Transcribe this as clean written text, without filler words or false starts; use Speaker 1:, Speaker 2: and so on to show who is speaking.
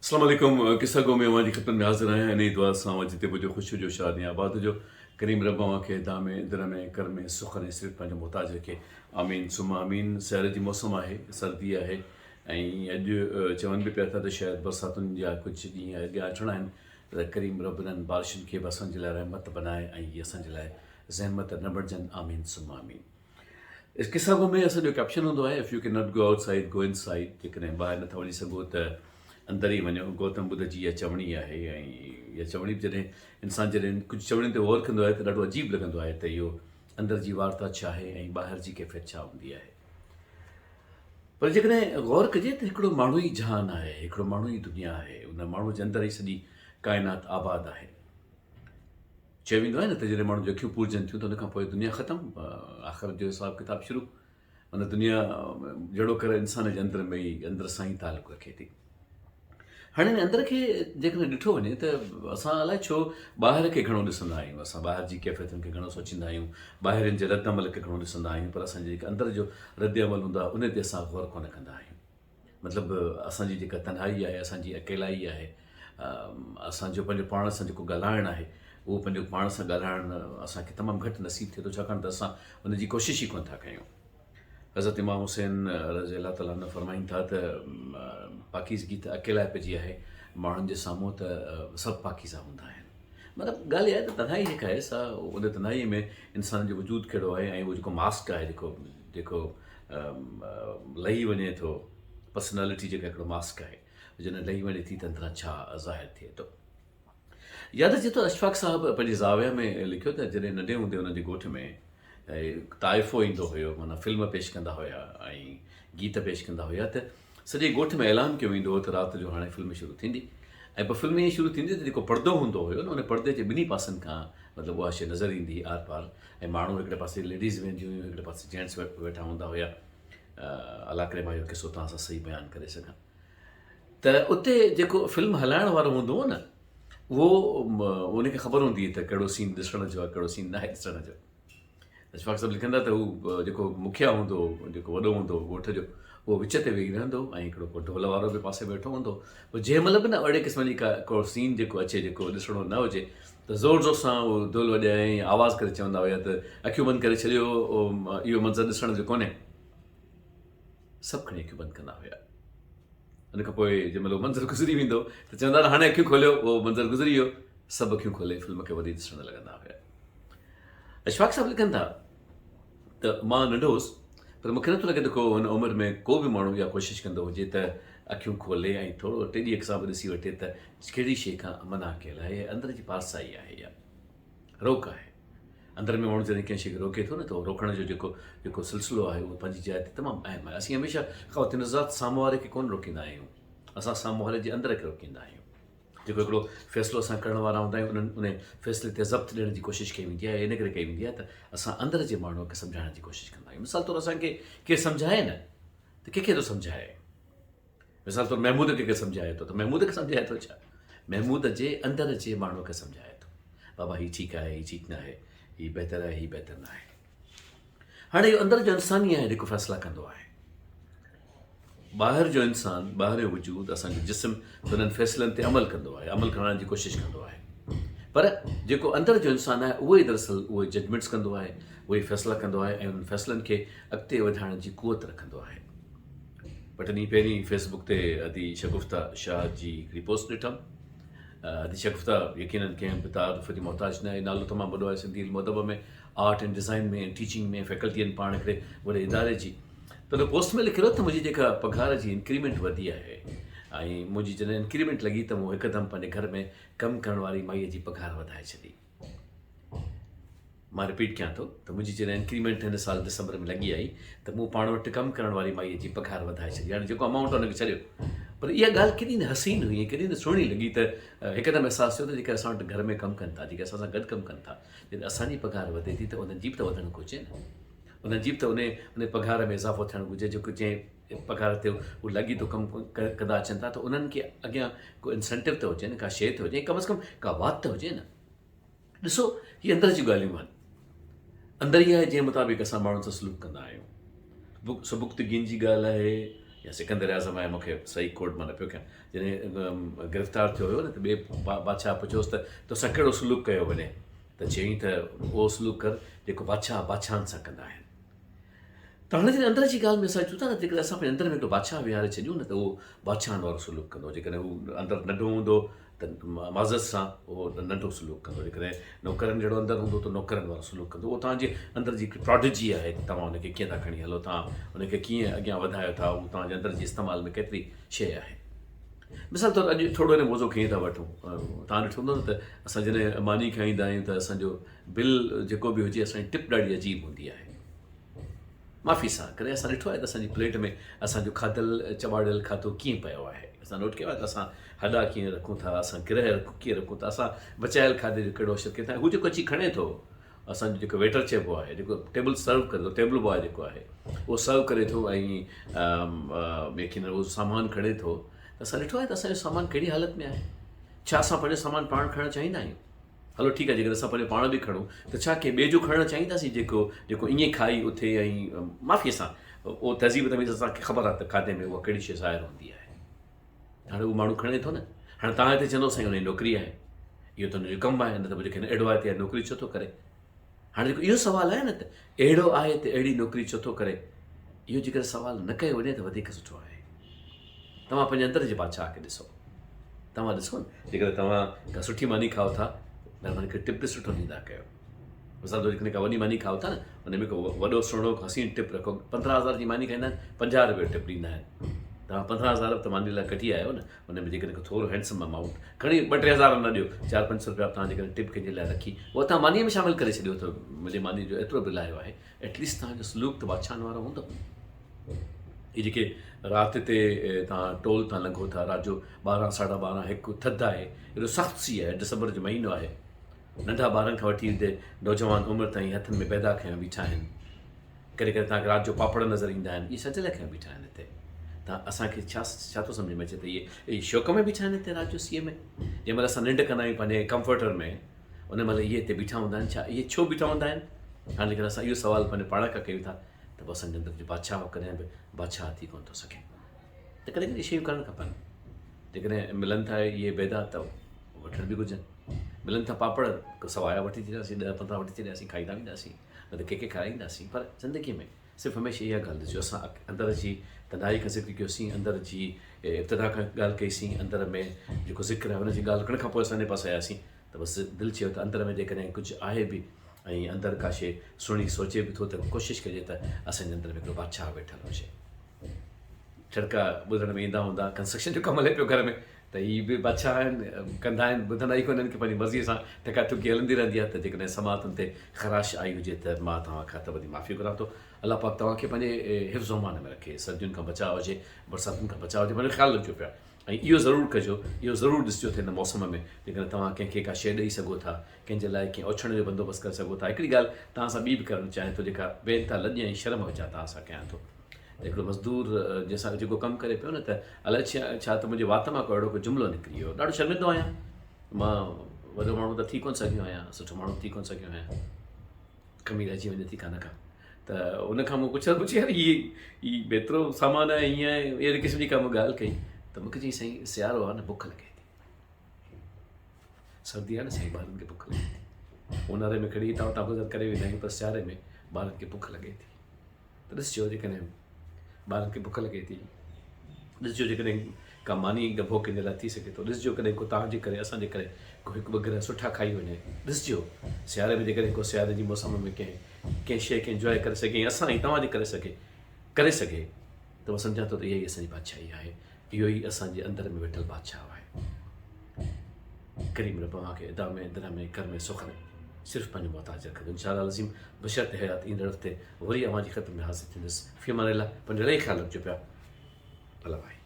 Speaker 1: अस्सलाम वालेकुम किस्सा गो में हमारी ख़िदमत में हाज़िर आहियां नई दुआ सां जिते बुझो ख़ुशी जो शादियां आबाद जो करीम रब खे दामे दिल में कर में सुख ने सिर्फ़ पंहिंजो मुहताज रखे आमीन सुमा आमीन। सियारे जी मौसम आहे, सर्दी आहे ऐं अॼु चवनि बि पिया था त शायदि बरसातुनि जा कुझु ॾींहं अॻियां अचिणा आहिनि त करीम रब इन्हनि बारिशुनि खे बि असांजे लाइ रहमत बनाए ऐं इहे असांजे लाइ ज़हमत न बणिजनि आमीन सुमा आमीन। इस किस्सा गो में असांजो कैप्शन हूंदो आहे if U can not go outside go inside. जेकॾहिं ॿाहिरि नथा वञी सघो त अंदर ई वञो। गौतम बुद्ध जी इहा चवणी आहे ऐं इहा चवणी बि जॾहिं इंसानु जॾहिं कुझु चवणियुनि ते गौर कंदो आहे त ॾाढो अजीब लॻंदो आहे त इहो अंदर जी वार्ता छा आहे ऐं ॿाहिरि जी कैफ़ियत छा हूंदी आहे। पर जेकॾहिं गौर कजे त हिकिड़ो माण्हू ई जहान आहे, हिकिड़ो माण्हू ई दुनिया आहे, उन माण्हू जे अंदरि ई सॼी काइनात आबाद आहे। चयो वेंदो आहे न त जॾहिं माण्हू जी अखियूं पूरजनि थियूं त उनखां पोइ दुनिया ख़तमु, आख़िरत जो हिसाबु किताबु शुरू। माना दुनिया जहिड़ो करे इंसान जे अंदर में ई अंदर सां ई तालुक़ु रखे थी। हाणे हिन अंदर खे जेकॾहिं ॾिठो वञे त असां अलाए छो ॿाहिरि खे घणो ॾिसंदा आहियूं, असां ॿाहिरि जी कैफ़ियतुनि खे घणो सोचींदा आहियूं, ॿाहिरिनि जे रद अमल खे घणो ॾिसंदा आहियूं, पर असांजे जेके अंदर जो रद अमल हूंदो आहे उन ते असां गौर कोन कंदा आहियूं। मतिलबु असांजी जेका तन्हाई आहे, असांजी अकेलाई आहे, असांजो पंहिंजो पाण सां जेको ॻाल्हाइणु आहे उहो पंहिंजो पाण सां ॻाल्हाइणु असांखे तमामु घटि नसीबु थिए थो, छाकाणि त असां उनजी कोशिशि ई कोन था कयूं। हज़रत इमाम हुसैन रज़ी अलाह ताला न फरमाइनि था त पाकीज़गी त अकेलाई पइजी आहे, माण्हुनि जे साम्हूं त सभु पाकीज़ा हूंदा आहिनि। मतिलबु ॻाल्हि इहा आहे त तन्हाई जेका आहे सा उन तन्हाईअ में इंसान जो वजूद कहिड़ो आहे ऐं उहो जेको मास्क आहे जेको जेको लही वञे थो, पर्सनैलिटी जेका हिकिड़ो मास्क आहे जॾहिं लही वञे थी त अंदरां छा ज़ाहिर थिए थो। यादि अचे थो अशफ़ाक़ साहिबु पंहिंजी ज़ाविया में लिखियो त जॾहिं नंढे हूंदे हुनजे ॻोठ में ताइफ़ो ईंदो हुयो, माना फिल्म पेश कंदा हुया ऐं गीत पेश कंदा हुया त सॼे ॻोठ में ऐलान कयो वेंदो हो त राति जो हाणे फिल्म शुरू थींदी। ऐं पोइ फिल्म ईअं शुरू थींदी त जेको पर्दो हूंदो हुयो न उन पर्दे जे ॿिन्ही पासनि खां मतिलबु उहा शइ नज़र ईंदी आर पार, ऐं माण्हू हिकिड़े पासे लेडीज़ वेंदियूं हुयूं, हिकिड़े पासे जेंट्स वेठा हूंदा हुया। अलाह करे मां इहो किसो तव्हां सां सही बयानु करे सघां त उते जेको फिल्म हलाइण वारो हूंदो हो न उहो उनखे ख़बर हूंदी हुई त कहिड़ो सीन ॾिसण जो आहे, कहिड़ो सीन न आहे ॾिसण जो। अशफ़ाक़ साहिबु लिखंदा त हू जेको मुखिया हूंदो, जेको वॾो हूंदो ॻोठ जो, उहो विच ते वेही रहंदो ऐं हिकिड़ो को ढोल वारो बि पासे वेठो हूंदो। पोइ जंहिं महिल बि न अहिड़े क़िस्म जी को सीन जेको अचे जेको ॾिसणो न हुजे त ज़ोर ज़ोर सां उहो ढोल वॼाए ऐं आवाज़ु करे चवंदा हुया त अखियूं बंदि करे छॾियो, इहो मंज़रु ॾिसण जो कोन्हे। सभु खणी अखियूं बंदि कंदा हुया। उन खां पोइ जंहिं महिल उहो मंज़रु गुज़री वेंदो त चवंदा हाणे अखियूं खोलियो, उहो मंज़रु गुज़री वियो, सभु अखियूं खोले फिल्म खे वरी ॾिसणु लॻंदा हुया। अशफ़ाक़ साहिबु लिखनि था त मां नंढो हुउसि पर मूंखे नथो लॻे त को हुन उमिरि में को बि माण्हू इहा कोशिशि कंदो हुजे त अखियूं खोले ऐं थोरो टेॾी अख सां बि ॾिसी वठे त कहिड़ी शइ खां मना कयल आहे। अंदर जी पारसाई आहे, इहा रोक आहे। अंदर में माण्हू जॾहिं कंहिं शइ खे रोके थो न त उहो रोकण जो जेको सिलसिलो आहे उहो पंहिंजी जाइ ते तमामु अहम आहे। असीं हमेशह ख़वातीन ज़ात साम्हूं वारे खे कोन रोकींदा आहियूं, असां साम्हूं वारे जे अंदर खे रोकींदा आहियूं। जेको हिकिड़ो फ़ैसिलो असां करण वारा हूंदा आहियूं उन फ़ैसिले ते ज़ब्त ॾियण जी कोशिशि कई वेंदी आहे। इन करे कई वेंदी आहे त असां अंदर जे माण्हूअ खे सम्झाइण जी कोशिशि कंदा आहियूं। मिसाल तौरु असांखे केरु सम्झाए न त कंहिंखे थो सम्झाए। मिसाल तौरु महमूद खे केरु सम्झाए थो त महमूद खे सम्झाए थो छा, महमूद जे अंदर जे माण्हूअ खे सम्झाए थो। बाबा हीउ ठीकु आहे, हीउ ठीकु न आहे, हीउ बहितरु आहे, हीउ बहितरु न आहे। हाणे इहो अंदर जो इंसान ई आहे जेको फ़ैसिला कंदो आहे। ॿाहिरि जो इंसानु, ॿाहिरि जो वजूद, असांजो जिस्म त उन्हनि फ़ैसिलनि ते अमल कंदो आहे, अमल करण जी कोशिशि कंदो आहे। पर जेको अंदर जो इंसानु आहे उहो ई दरअसल उहे जजमेंट्स कंदो आहे, उहे फ़ैसिला कंदो आहे ऐं उन्हनि फ़ैसिलनि खे अॻिते वधाइण जी क़ुवत रखंदो आहे। ॿ टे ॾींहं पहिरीं फेसबुक ते अदी शगुफ़्ता शाह जी हिकिड़ी पोस्ट ॾिठमि। अदी शगुफ़्ता यकीननि कंहिं बि तारीफ़ जी मोहताज न आहे, नालो तमामु वॾो आहे सिंधी इल्मु में, आर्ट एंड डिज़ाइन में, टीचिंग में, फैकल्टी आहिनि पाण हिकिड़े वॾे इदारे जी। त उन पोस्ट में लिखियो त मुंहिंजी जेका पघार जी इंक्रीमेंट वधी आहे ऐं मुंहिंजी जॾहिं इंक्रीमेंट लॻी त मूं हिकदमि पंहिंजे घर में कमु करण वारी माईअ जी पघार वधाए छॾी। मां रिपीट कयां थो त मुंहिंजी जॾहिं इंक्रीमेंट हिन साल दिसंबर में लॻी आई त मूं पाण वटि कमु करण वारी माईअ जी पघार वधाए छॾी। हाणे जेको अमाउंट हुनखे छॾियो, पर इहा ॻाल्हि केॾी न हसीन हुई, केॾी न सुहिणी लॻी त हिकदमि अहसासु थियो त जेके असां वटि घर में कमु कनि था, जेके असां सां गॾु कमु कनि था, जॾहिं असांजी पघार वधे थी त उन्हनि जी बि त वधणु घुरिजे न। उन्हनि जी बि त उन पघार में इज़ाफ़ो थियणु घुरिजे। जेको जंहिं पघार ते उहे लॻी थो कमु कंदा अचनि था त उन्हनि खे अॻियां को इंसेंटिव त हुजे न, का शइ त हुजे, कम अज़ कम का वात त हुजे न। ॾिसो हीअ अंदर जी ॻाल्हियूं आहिनि, अंदर ई आहे जंहिं मुताबिक़ असां माण्हुनि सां सलूक कंदा आहियूं। सुबुक्तगीन जी ॻाल्हि आहे या सिकंदर आज़म आहे, मूंखे सही कोड मां न पियो कयां, जॾहिं गिरफ़्तार थियो हुयो न त ॿिए बादशाह पुछियोसि त तोसां कहिड़ो सलूक कयो वञे, त चयईं त उहो सलूक कर जेको बादशाहनि सां कंदा आहिनि। त हाणे जॾहिं अंदर जी ॻाल्हि में असां चऊं था न, जेकॾहिं असां पंहिंजे अंदर में हिकिड़ो बादशाह विहारे छॾियूं न त उहो बादशाहनि वारो सलूक कंदो। जेकॾहिं हू अंदरि नंढो हूंदो त माज़त सां उहो नंढो सलूक कंदो, जेकॾहिं नौकरनि जहिड़ो अंदरि हूंदो त नौकरनि वारो सलूक कंदो। उहो तव्हांजे अंदरि जी प्रॉडिजी आहे, तव्हां हुनखे कीअं था खणी हलो, तव्हां हुनखे कीअं अॻियां वधायो था, उहो तव्हांजे अंदरि जी इस्तेमाल में केतिरी शइ आहे। मिसाल तौरु अॼु थोरो हिन मौज़ो खे था वठूं, तव्हां ॾिठो हूंदो न त असां जॾहिं मानी खाईंदा आहियूं त असांजो बिल जेको बि हुजे असांजी टिप ॾाढी अजीब हूंदी आहे। माफ़ी सां कॾहिं असां ॾिठो आहे त असांजी प्लेट में असांजो खाधल चॿाड़ियल खाधो कीअं पियो आहे, असां नोट कयो आहे त असां हॾा कीअं रखूं था, असां गिरह कीअं रखूं था, असां बचायल खाधे जो कहिड़ो असरु किथां, हू जेको अची खणे थो, असांजो जेको वेटर चइबो आहे, जेको टेबल सर्व करे थो, टेबल बॉय जेको आहे उहो सर्व करे थो ऐं लेकिन उहो सामान खणे थो, त असां ॾिठो आहे त असांजो सामान कहिड़ी हालत में आहे। छा असां पंहिंजो सामान पाण खणणु चाहींदा आहियूं? हलो ठीकु आहे, जेकॾहिं असां पंहिंजो पाण बि खणूं त छा कंहिं ॿिए जो खणणु चाहींदासीं जेको ईअं खाई उथे ऐं माफ़ीअ सां उहो तहज़ीब तमीज़ असांखे ख़बर आहे त खाधे में उहा कहिड़ी शइ ज़ाहिर हूंदी आहे। हाणे उहो माण्हू खणे थो न, हाणे तव्हां हिते चवंदो साईं हुनजी नौकिरी आहे, इहो त हुनजो कमु आहे, न त पोइ जेके अहिड़ो आहे त नौकिरी छो थो करे। हाणे जेको इहो सुवालु आहे न त अहिड़ो आहे त अहिड़ी नौकिरी छो थो करे, इहो जेकर सुवालु न कयो वञे त वधीक सुठो आहे। तव्हां पंहिंजे अंदर जे बादशाह खे ॾिसो, तव्हां ॾिसो न, जेकॾहिं तव्हां का सुठी मानी खाओ था महिरबानी करे टिप बि सुठो ॾींदा कयो। मिसाल तौरु जेकॾहिं का वॾी मानी खाओ था न, हुन में को वॾो सुहिणो हसीन टिप रखो। 15,000 जी मानी खाईंदा आहिनि, 50 रुपए टिप ॾींदा आहिनि। तव्हां 15,000 त मानी लाइ कढी आयो न, हुन में जेकॾहिं थोरो हैंडसम अमाउंट खणी 2-3 हज़ार न ॾियो, 4-500 रुपया तव्हां जेकॾहिं टिप कंहिंजे लाइ रखी, उहा तव्हां मानीअ में शामिलु करे छॾियो त मुंहिंजे मानी जो एतिरो बिल आयो आहे, एटलीस्ट तव्हांजो सलूक त बादशाहनि वारो हूंदो। इहे जेके राति ते तव्हां टोल तां लंघो था, राति जो 12, 12:30, 1 थधि आहे, एॾो सख़्तु सी आहे, डिसंबर जो महीनो आहे, नंढा ॿारनि खां वठी हिते नौजवान उमिरि ताईं हथनि में बैदा खयां बीठा आहिनि, कॾहिं कॾहिं तव्हांखे राति जो पापड़ नज़र ईंदा आहिनि, इहे छा जे लाइ खयां बीठा आहिनि हिते? तव्हां असांखे छा थो सम्झ में अचे त इहे शौक़ में बीठा आहिनि हिते राति जो सीअ में? जंहिं महिल असां निंड कंदा आहियूं पंहिंजे कंफर्टर में, उन महिल इहे हिते बीठा हूंदा आहिनि, छा इहे छो बीठा हूंदा आहिनि? हाणे जेकॾहिं असां इहो सुवालु पंहिंजे पाण खां कयूं था त पोइ असांजे अंदरि जो बादशाह कॾहिं बि बादशाह थी कोन थो सघे। त कॾहिं कॾहिं शयूं करणु खपनि, जेकॾहिं मिलनि था इहे बैदा त वठण बि घुरिजनि। मिलनि था पापड़, सवाया वठी छॾियासीं, 10-15 वठी छॾियासीं, खाईंदा वेंदासीं, न त कंहिंखे खाराईंदासीं। पर ज़िंदगीअ में सिर्फ़ु हमेशह इहा ॻाल्हि ॾिसो, असां अंदर जी तनाई खां ज़िक्र कयोसीं, अंदर जी इब्तिदा खां ॻाल्हि कईसीं, अंदर में जेको ज़िक्र आहे हुनजी ॻाल्हि करण खां पोइ असांजे पासे आयासीं त बसि दिलि चयो त अंदर में जेकॾहिं कुझु आहे बि ऐं अंदरि का शइ सुहिणी सोचे बि थो त कोशिशि कजे त असांजे अंदरि में हिकिड़ो बादशाह वेठल हुजे। छड़का ॿुधण में ईंदा हूंदा, कंस्ट्रक्शन जो कमु हले पियो घर में, त हीअ बि बादशाह आहिनि, कंदा आहिनि, ॿुधंदा ई कोन आहिनि कि पंहिंजी मर्ज़ीअ सां टका टुकी हलंदी रहंदी आहे। त जेकॾहिं समातनि ते ख़राश आई हुजे त मां तव्हां खां त वॾी माफ़ी घुरां थो। अलाह पाक तव्हांखे पंहिंजे हिफ़्ज़ अमान में रखे, सर्दियुनि खां बचाव हुजे, बरसातुनि खां बचाव हुजे, पंहिंजो ख़्यालु रखिजो पिया। ऐं इहो ज़रूरु कजो, इहो ज़रूरु ॾिसिजो त हिन मौसम में जेकॾहिं तव्हां कंहिंखे का शइ ॾेई सघो था, कंहिंजे लाइ कंहिं ओछण जो बंदोबस्तु करे सघो था। हिकिड़ी ॻाल्हि तव्हां सां ॿी बि करणु चाहियां थो, जेका बेइंतिहा लॼ ऐं शर्म विझा तव्हां सां कयां थो। हिकिड़ो मज़दूर जंहिंसां जेको कमु करे पियो न, त अलाए छा त मुंहिंजे वात मां को अहिड़ो को जुमिलो निकिरी वियो, ॾाढो शर्मिंदो आहियां। मां वॾो माण्हू त थी कोन सघियो आहियां, सुठो माण्हू थी कोन सघियो आहियां, कमी रहिजी वञे थी कान का। त उनखां मूं पुछियो यार हीअ एतिरो सामान आहे, हीअं आहे, अहिड़े क़िस्म जी का मूं ॻाल्हि कई त मूंखे चई साईं सियारो आहे न, बुख लॻे थी, सर्दी आहे न साईं, ॿारनि खे बुख लॻे थी। ऊन्हारे में खणी हितां हुतां गुज़र करे वेंदा आहियूं, पर सियारे में ॿारनि खे बुख लॻे थी। त ॾिसिजो जेकॾहिं ॿारनि खे बुख लॻे थी, ॾिसिजो जेकॾहिं का मानी दफ़ो कंहिंजे लाइ थी सघे थो, ॾिसिजो कॾहिं को तव्हांजे करे असांजे करे को 1-2 गिरह सुठा खाई वञे। ॾिसिजो सियारे में जेकॾहिं को सियारे जी मौसम में कंहिं शइ खे इंजॉय करे सघे, असां ऐं तव्हांजे करे सघे त मां सम्झां थो त इहा ई असांजी बादशाही आहे, इहो ई असांजे अंदर में वेठल बादशाह आहे। करीम रब खे अदा में, दिर में, कर में, सुख में सिर्फ़ु पंहिंजो मोहताज रखंदो। इंशाअल्लाह अज़ीम बशरत हयात ईंदड़ हफ़्ते वरी अवां जी ख़िदमत में हाज़िर थींदुसि। फ़ी अमान अल्लाह, पंहिंजो इलाही ख़्यालु रखिजो पिया। अल्लाह भाई।